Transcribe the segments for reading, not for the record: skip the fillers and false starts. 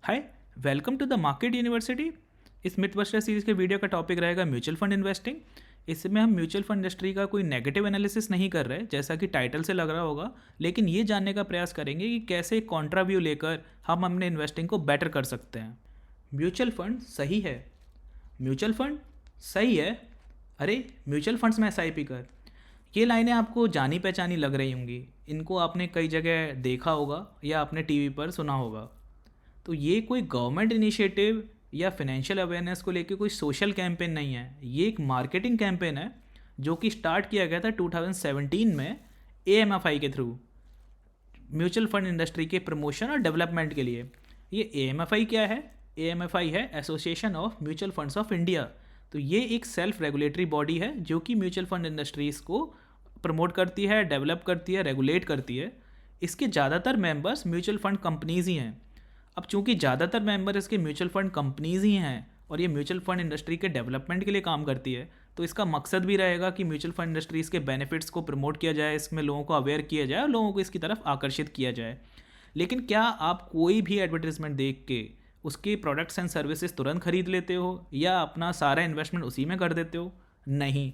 Hi, welcome to the Market University. इस mythbuster series के video का टॉपिक रहेगा म्यूचुअल फंड इन्वेस्टिंग। इसमें हम म्यूचुअल फंड इंडस्ट्री का कोई नेगेटिव एनालिसिस नहीं कर रहे, जैसा कि टाइटल से लग रहा होगा, लेकिन ये जानने का प्रयास करेंगे कि कैसे कॉन्ट्रा व्यू लेकर हम अपने इन्वेस्टिंग को बेटर कर सकते हैं। म्यूचुअल फंड सही है। म्यूचुअल फंड सही है। अरे, म्यूचुअल फंड्स में एसआईपी कर। ये लाइनें आपको जानी पहचानी लग रही होंगी। इनको आपने कई जगह देखा होगा या आपने टीवी पर सुना होगा। तो ये कोई गवर्नमेंट इनिशिएटिव या फाइनेंशियल अवेयरनेस को लेकर कोई सोशल कैंपेन नहीं है, ये एक मार्केटिंग कैंपेन है जो कि स्टार्ट किया गया था 2017 में एएमएफआई के थ्रू, म्यूचुअल फंड इंडस्ट्री के प्रमोशन और डेवलपमेंट के लिए। ये एएमएफआई क्या है? एएमएफआई है association of mutual funds of India. तो ये एक सेल्फ रेगुलेटरी बॉडी है जो कि म्यूचुअल फंड इंडस्ट्रीज़ को प्रमोट करती है, डेवलप करती है, रेगुलेट करती है। इसके ज़्यादातर मेंबर्स म्यूचुअल फंड कंपनीज ही हैं। अब चूंकि ज़्यादातर मेंबर इसके म्यूचुअल फंड कंपनीज ही हैं और ये म्यूचुअल फंड इंडस्ट्री के डेवलपमेंट के लिए काम करती है, तो इसका मकसद भी रहेगा कि म्यूचुअल फंड इंडस्ट्रीज़ के बेनिफिट्स को प्रमोट किया जाए, इसमें लोगों को अवेयर किया जाए और लोगों को इसकी तरफ आकर्षित किया जाए। लेकिन क्या आप कोई भी एडवर्टीजमेंट देख के उसके प्रोडक्ट्स एंड सर्विसेज तुरंत खरीद लेते हो या अपना सारा इन्वेस्टमेंट उसी में कर देते हो? नहीं।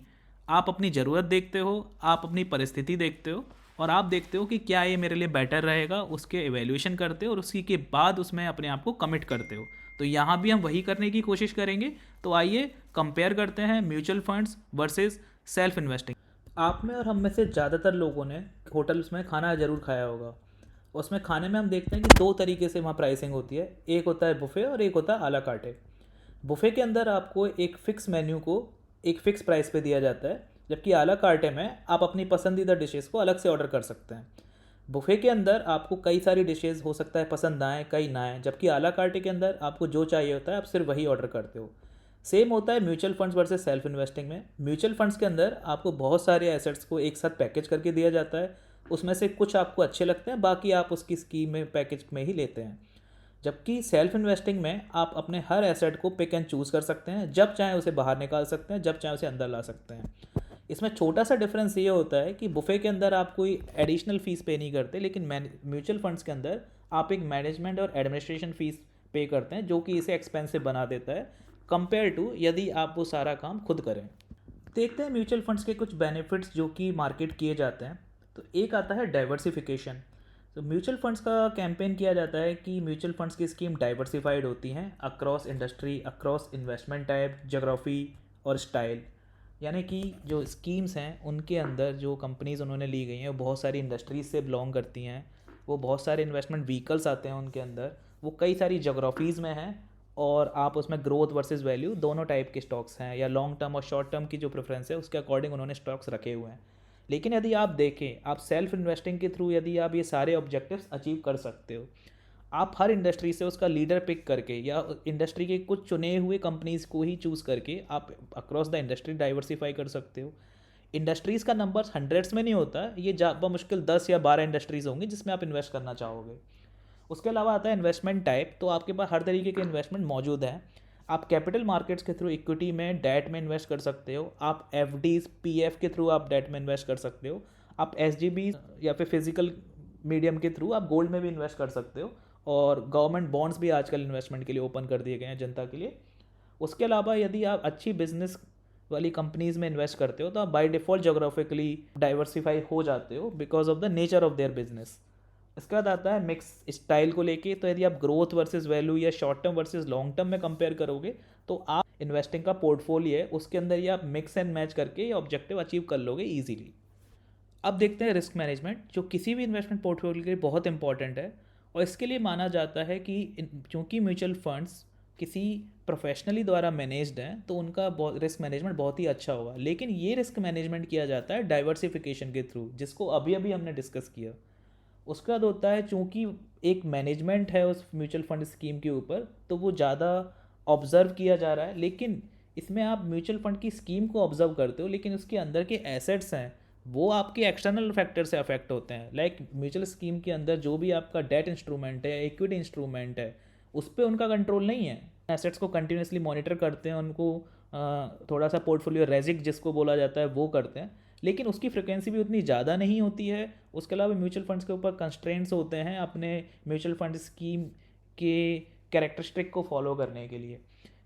आप अपनी ज़रूरत देखते हो, आप अपनी परिस्थिति देखते हो और आप देखते हो कि क्या ये मेरे लिए बेटर रहेगा, उसके एवेल्यूएशन करते हो और उसी के बाद उसमें अपने आप को कमिट करते हो। तो यहाँ भी हम वही करने की कोशिश करेंगे। तो आइए कंपेयर करते हैं mutual funds versus self investing. आप में और हम में से ज़्यादातर लोगों ने होटल्स में खाना ज़रूर खाया होगा। उसमें खाने में हम देखते हैं कि दो तरीके से वहाँ प्राइसिंग होती है, एक होता है बुफ़े और एक होता है आला कार्टे। बुफ़े के अंदर आपको एक फ़िक्स मेन्यू को एक फ़िक्स प्राइस पे दिया जाता है, जबकि आला कार्टे में आप अपनी पसंदीदा डिशेज़ को अलग से ऑर्डर कर सकते हैं। बुफ़े के अंदर आपको कई सारी डिशेज़ हो सकता है पसंद आएँ, कई ना आएँ, जबकि आला कार्टे के अंदर आपको जो चाहिए होता है आप सिर्फ वही ऑर्डर करते हो। सेम होता है mutual funds versus self investing में। म्यूचुअल फंड्स के अंदर आपको बहुत सारे एसेट्स को एक साथ पैकेज करके दिया जाता है, उसमें से कुछ आपको अच्छे लगते हैं, बाकी आप उसकी स्कीम में पैकेज में ही लेते हैं। जबकि सेल्फ इन्वेस्टिंग में आप अपने हर एसेट को पिक एंड चूज़ कर सकते हैं, जब चाहे उसे बाहर निकाल सकते हैं, जब चाहे उसे अंदर ला सकते हैं। इसमें छोटा सा डिफरेंस ये होता है कि बुफ़े के अंदर आप कोई एडिशनल फ़ीस पे नहीं करते, लेकिन म्यूचुअल फंड्स के अंदर आप एक मैनेजमेंट और एडमिनिस्ट्रेशन फ़ीस पे करते हैं, जो कि इसे एक्सपेंसिव बना देता है कंपेयर टू यदि आप वो सारा काम खुद करें। देखते हैं म्यूचुअल फंड्स के कुछ बेनिफिट्स जो कि मार्केट किए जाते हैं। तो एक आता है डाइवर्सिफिकेशन। तो म्यूचुअल फंड्स का कैंपेन किया जाता है कि म्यूचुअल फंड्स की स्कीम डाइवर्सिफाइड होती हैं across industry, across investment type, geography और स्टाइल। यानी कि जो स्कीम्स हैं उनके अंदर जो कंपनीज उन्होंने ली गई हैं वो बहुत सारी इंडस्ट्रीज से बिलोंग करती हैं, वो बहुत सारे इन्वेस्टमेंट व्हीकल्स आते हैं उनके अंदर, वो कई सारी जोग्राफीज़ में हैं और आप उसमें ग्रोथ वर्सेस वैल्यू दोनों टाइप के स्टॉक्स हैं, या लॉन्ग टर्म और शॉर्ट टर्म की जो प्रेफरेंस है उसके अकॉर्डिंग उन्होंने स्टॉक्स रखे हुए हैं। लेकिन यदि आप देखें, आप सेल्फ इन्वेस्टिंग के थ्रू यदि आप ये सारे ऑब्जेक्टिव्स अचीव कर सकते हो, आप हर इंडस्ट्री से उसका लीडर पिक करके या इंडस्ट्री के कुछ चुने हुए कंपनीज को ही चूज़ करके आप अक्रॉस द इंडस्ट्री डाइवर्सिफाई कर सकते हो। इंडस्ट्रीज़ का नंबर हंड्रेड्स में नहीं होता, ये ज़्यादा मुश्किल 10 या 12 इंडस्ट्रीज़ होंगी जिसमें आप इन्वेस्ट करना चाहोगे। उसके अलावा आता है इन्वेस्टमेंट टाइप। तो आपके पास हर तरीके के इन्वेस्टमेंट मौजूद हैं। आप कैपिटल मार्केट्स के थ्रू इक्विटी में, डेट में इन्वेस्ट कर सकते हो, आप एफडीज पीएफ के थ्रू आप डेट में इन्वेस्ट कर सकते हो, आप एसजीबी या फिर फिजिकल मीडियम के थ्रू आप गोल्ड में भी इन्वेस्ट कर सकते हो, और गवर्नमेंट बॉन्ड्स भी आजकल इन्वेस्टमेंट के लिए ओपन कर दिए गए हैं जनता के लिए। उसके अलावा यदि आप अच्छी बिजनेस वाली कंपनीज में इन्वेस्ट करते हो तो आप बाय डिफ़ॉल्ट जोग्राफिकली डाइवर्सिफाई हो जाते हो because of the nature of their business. इसके बाद आता है मिक्स स्टाइल को लेके। तो यदि आप ग्रोथ वर्सेस वैल्यू या short term versus long term में कंपेयर करोगे तो आप इन्वेस्टिंग का पोर्टफोलियो है उसके अंदर ये आप मिक्स एंड मैच करके ये ऑब्जेक्टिव अचीव कर लोगे ईजीली। अब देखते हैं रिस्क मैनेजमेंट, जो किसी भी इन्वेस्टमेंट पोर्टफोलियो के लिए बहुत इंपॉर्टेंट है। और इसके लिए माना जाता है कि चूँकि म्यूचुअल फंड्स किसी प्रोफेशनली द्वारा मैनेज्ड हैं तो उनका रिस्क मैनेजमेंट बहुत ही अच्छा होगा। लेकिन ये रिस्क मैनेजमेंट किया जाता है डाइवर्सिफिकेशन के थ्रू, जिसको अभी अभी हमने डिस्कस किया। उसके बाद होता है, चूँकि एक मैनेजमेंट है उस म्यूचुअल फंड स्कीम के ऊपर, तो वो ज़्यादा ऑब्ज़र्व किया जा रहा है। लेकिन इसमें आप म्यूचुअल फंड की स्कीम को ऑब्ज़र्व करते हो, लेकिन उसके अंदर के एसेट्स हैं वो आपके एक्सटर्नल फैक्टर से अफेक्ट होते हैं। लाइक म्यूचुअल स्कीम के अंदर जो भी आपका डेट इंस्ट्रूमेंट है, इक्विटी इंस्ट्रूमेंट है, उस पर उनका कंट्रोल नहीं है। एसेट्स को कंटिन्यूसली मॉनिटर करते हैं, उनको थोड़ा सा पोर्टफोलियो रेजिक जिसको बोला जाता है वो करते हैं, लेकिन उसकी फ्रिक्वेंसी भी उतनी ज़्यादा नहीं होती है। उसके अलावा म्यूचुअल फंड्स के ऊपर कंस्ट्रेंट्स होते हैं अपने म्यूचुअल फंड स्कीम के कैरेक्टरिस्टिक को फॉलो करने के लिए।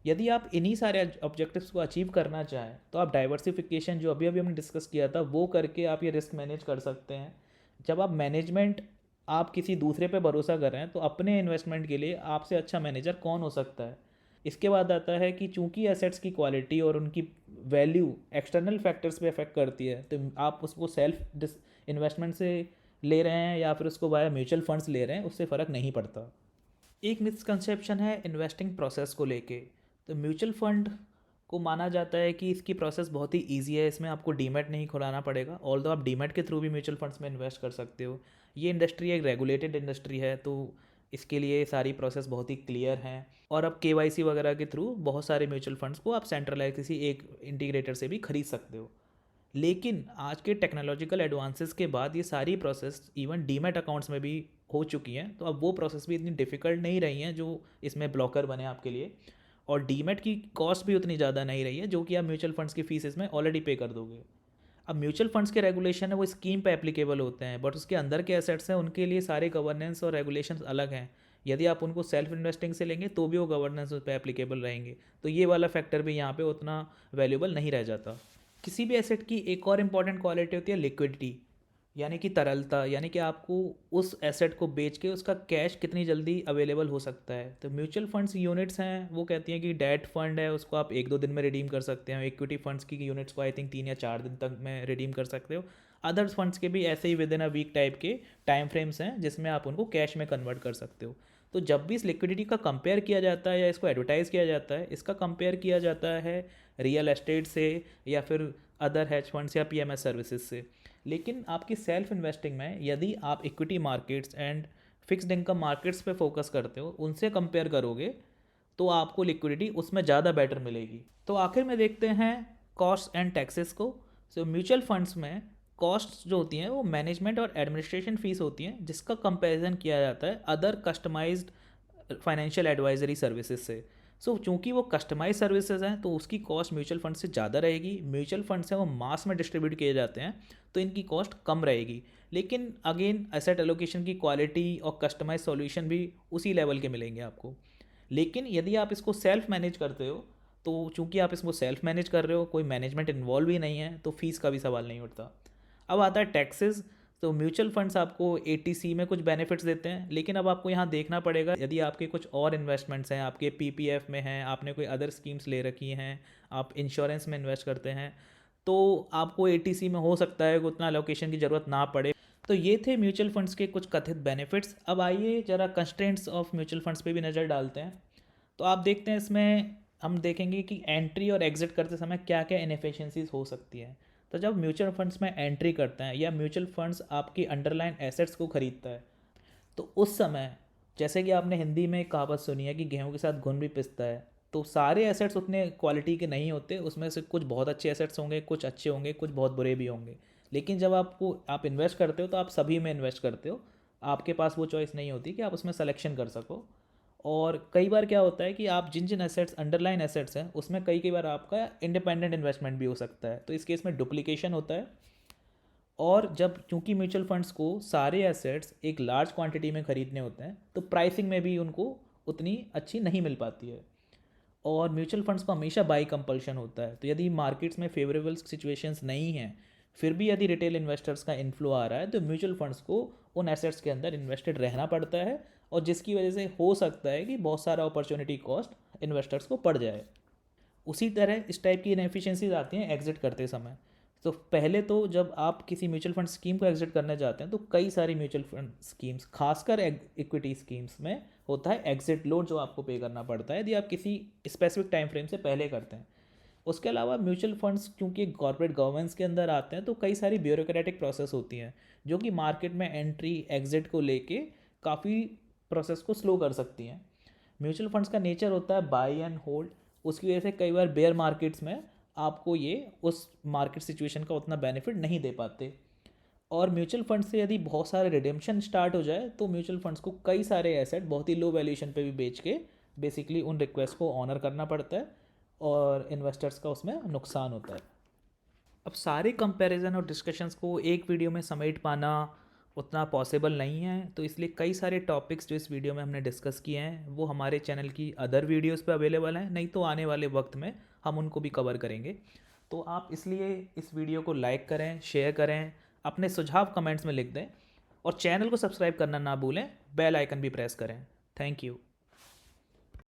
यदि आप इन्हीं सारे ऑब्जेक्टिव्स को अचीव करना चाहें तो आप डाइवर्सिफिकेशन जो अभी अभी हमने डिस्कस किया था वो करके आप ये रिस्क मैनेज कर सकते हैं। जब आप मैनेजमेंट आप किसी दूसरे पे भरोसा कर रहे हैं तो अपने इन्वेस्टमेंट के लिए आपसे अच्छा मैनेजर कौन हो सकता है। इसके बाद आता है कि चूंकि एसेट्स की क्वालिटी और उनकी वैल्यू एक्सटर्नल फैक्टर्स पे अफेक्ट करती है, तो आप उसको सेल्फ इन्वेस्टमेंट से ले रहे हैं या फिर उसको वाया म्यूचुअल फंड्स ले रहे हैं, उससे फ़र्क नहीं पड़ता। एक मिसकंसेप्शन है इन्वेस्टिंग प्रोसेस को लेके। तो म्यूचुअल फंड को माना जाता है कि इसकी प्रोसेस बहुत ही ईजी है, इसमें आपको डीमैट नहीं खुलाना पड़ेगा। ऑल्दो आप डीमैट के थ्रू भी म्यूचुअल फंड्स में इन्वेस्ट कर सकते हो। ये इंडस्ट्री एक रेगुलेटेड इंडस्ट्री है, तो इसके लिए सारी प्रोसेस बहुत ही क्लियर हैं। और अब केवाईसी वगैरह के थ्रू बहुत सारे म्यूचुअल फंड्स को आप सेंट्रलाइज किसी एक इंटीग्रेटर से भी खरीद सकते हो। लेकिन आज के टेक्नोलॉजिकल एडवांसेस के बाद ये सारी प्रोसेस इवन डीमैट अकाउंट्स में भी हो चुकी हैं, तो अब वो प्रोसेस भी इतनी डिफ़िकल्ट नहीं रही हैं जो इसमें ब्लॉकर बने आपके लिए। और डीमैट की कॉस्ट भी उतनी ज़्यादा नहीं रही है जो कि आप म्यूचुअल फंड्स की फीस इसमें ऑलरेडी पे कर दोगे। अब म्यूचुअल फंड्स के रेगुलेशन है वो स्कीम पे एप्लीकेबल होते हैं, बट उसके अंदर के एसेट्स हैं उनके लिए सारे गवर्नेंस और रेगुलेशंस अलग हैं। यदि आप उनको सेल्फ इन्वेस्टिंग से लेंगे तो भी वो गवर्नेंस उस पर एप्लीकेबल रहेंगे, तो ये वाला फैक्टर भी यहाँ पे उतना वैल्यूबल नहीं रह जाता। किसी भी एसेट की एक और इम्पॉर्टेंट क्वालिटी होती है लिक्विडिटी, यानी कि तरलता, यानी कि आपको उस एसेट को बेच के उसका कैश कितनी जल्दी अवेलेबल हो सकता है। तो म्यूचुअल फंड्स यूनिट्स हैं वो कहती हैं कि डेट फंड है उसको आप 1-2 दिन में रिडीम कर सकते हो। इक्विटी फंड्स की यूनिट्स को आई थिंक 3 या 4 दिन तक में रिडीम कर सकते हो। अदर्स फंड्स के भी ऐसे ही within a week type के टाइम फ्रेम्स हैं जिसमें आप उनको कैश में कन्वर्ट कर सकते हो। तो जब भी इस लिक्विडिटी का कंपेयर किया जाता है या इसको एडवर्टाइज़ किया जाता है, इसका कंपेयर किया जाता है रियल एस्टेट से या फिर अदर हेज फंड्स या पीएमएस सर्विसेज से। लेकिन आपकी सेल्फ इन्वेस्टिंग में यदि आप equity markets and fixed income markets पे फोकस करते हो, उनसे कंपेयर करोगे तो आपको लिक्विडिटी उसमें ज़्यादा बेटर मिलेगी। तो आखिर में देखते हैं कॉस्ट एंड टैक्सेस को। सो म्यूचुअल फंड्स में कॉस्ट जो होती हैं वो मैनेजमेंट और एडमिनिस्ट्रेशन फीस होती हैं जिसका कंपैरिजन किया जाता है other customised financial advisory services से। सो चूंकि वो कस्टमाइज सर्विसेज हैं तो उसकी कॉस्ट म्यूचुअल फंड से ज़्यादा रहेगी। म्यूचुअल फंड्स हैं वो मास में डिस्ट्रीब्यूट किए जाते हैं तो इनकी कॉस्ट कम रहेगी। लेकिन अगेन एसेट एलोकेशन की क्वालिटी और कस्टमाइज सॉल्यूशन भी उसी लेवल के मिलेंगे आपको। लेकिन यदि आप इसको सेल्फ मैनेज करते हो तो चूंकि आप इसको सेल्फ मैनेज कर रहे हो, कोई मैनेजमेंट इन्वॉल्व ही नहीं है, तो फीस का भी सवाल नहीं उठता। अब आता है टैक्सेस। तो म्यूचुअल फंड्स आपको एटीसी में कुछ बेनिफिट्स देते हैं, लेकिन अब आपको यहाँ देखना पड़ेगा यदि आपके कुछ और इन्वेस्टमेंट्स हैं, आपके पीपीएफ में हैं, आपने कोई अदर स्कीम्स ले रखी हैं, आप इंश्योरेंस में इन्वेस्ट करते हैं, तो आपको एटीसी में हो सकता है कि उतना एलोकेशन की ज़रूरत ना पड़े। तो ये थे म्यूचुअल फंड्स के कुछ कथित बेनिफिट्स। अब आइए ज़रा कंस्ट्रेंट्स ऑफ म्यूचुअल फंड्स पे भी नज़र डालते हैं। तो आप देखते हैं इसमें हम देखेंगे कि एंट्री और एग्जिट करते समय क्या क्या इनएफिशिएंसीज हो सकती हैं। तो जब म्यूचुअल फंड्स में एंट्री करते हैं या म्यूचुअल फंड्स आपकी अंडरलाइन एसेट्स को खरीदता है, तो उस समय जैसे कि आपने हिंदी में एक कहावत सुनी है कि गेहूं के साथ घुन भी पिसता है, तो सारे एसेट्स उतने क्वालिटी के नहीं होते, उसमें से कुछ बहुत अच्छे एसेट्स होंगे, कुछ अच्छे होंगे, कुछ बहुत बुरे भी होंगे। लेकिन जब आप इन्वेस्ट करते हो तो आप सभी में इन्वेस्ट करते हो, आपके पास वो चॉइस नहीं होती कि आप उसमें सेलेक्शन कर सको। और कई बार क्या होता है कि आप जिन जिन एसेट्स अंडरलाइन एसेट्स हैं उसमें कई बार आपका इंडिपेंडेंट इन्वेस्टमेंट भी हो सकता है, तो इस केस में डुप्लीकेशन होता है। और जब चूंकि म्यूचुअल फंड्स को सारे एसेट्स एक लार्ज क्वांटिटी में ख़रीदने होते हैं तो प्राइसिंग में भी उनको उतनी अच्छी नहीं मिल पाती है। और म्यूचुअल फंड्स को हमेशा बाई कंपल्शन होता है, तो यदि मार्केट्स में फेवरेबल सिचुएशंस नहीं हैं, फिर भी यदि रिटेल इन्वेस्टर्स का इन्फ्लो आ रहा है, तो म्यूचुअल फंड्स को उन एसेट्स के अंदर इन्वेस्टेड रहना पड़ता है, और जिसकी वजह से हो सकता है कि बहुत सारा अपॉर्चुनिटी कॉस्ट इन्वेस्टर्स को पड़ जाए। उसी तरह इस टाइप की इनएफिशिएंसीज आती हैं एग्जिट करते समय। तो पहले तो जब आप किसी म्यूचुअल फंड स्कीम को एग्जिट करने जाते हैं तो कई सारी म्यूचुअल फंड स्कीम्स, खासकर इक्विटी स्कीम्स में होता है एग्जिट लोड जो आपको पे करना पड़ता है यदि आप किसी स्पेसिफिक टाइम फ्रेम से पहले करते हैं। उसके अलावा म्यूचुअल फंड्स क्योंकि कॉर्पोरेट गवर्नेंस के अंदर आते हैं तो कई सारी ब्यूरोक्रेटिक प्रोसेस होती हैं जो कि मार्केट में एंट्री एग्जिट को लेके काफ़ी प्रोसेस को स्लो कर सकती हैं। म्यूचुअल फंड्स का नेचर होता है बाई एंड होल्ड, उसकी वजह से कई बार बेयर मार्केट्स में आपको ये उस मार्केट सिचुएशन का उतना बेनिफिट नहीं दे पाते। और म्यूचुअल फंड से यदि बहुत सारे रिडेम्पशन स्टार्ट हो जाए तो म्यूचुअल फंड्स को कई सारे एसेट बहुत ही लो वैल्यूएशन पे भी बेच के बेसिकली उन रिक्वेस्ट को ऑनर करना पड़ता है और इन्वेस्टर्स का उसमें नुकसान होता है। अब सारे कंपैरिजन और डिस्कशंस को एक वीडियो में समेट पाना उतना पॉसिबल नहीं है, तो इसलिए कई सारे टॉपिक्स जो इस वीडियो में हमने डिस्कस किए हैं वो हमारे चैनल की अदर वीडियोस पे अवेलेबल हैं, नहीं तो आने वाले वक्त में हम उनको भी कवर करेंगे। तो आप इसलिए इस वीडियो को लाइक करें, शेयर करें, अपने सुझाव कमेंट्स में लिख दें और चैनल को सब्सक्राइब करना ना भूलें, बेल आइकन भी प्रेस करें। Thank you.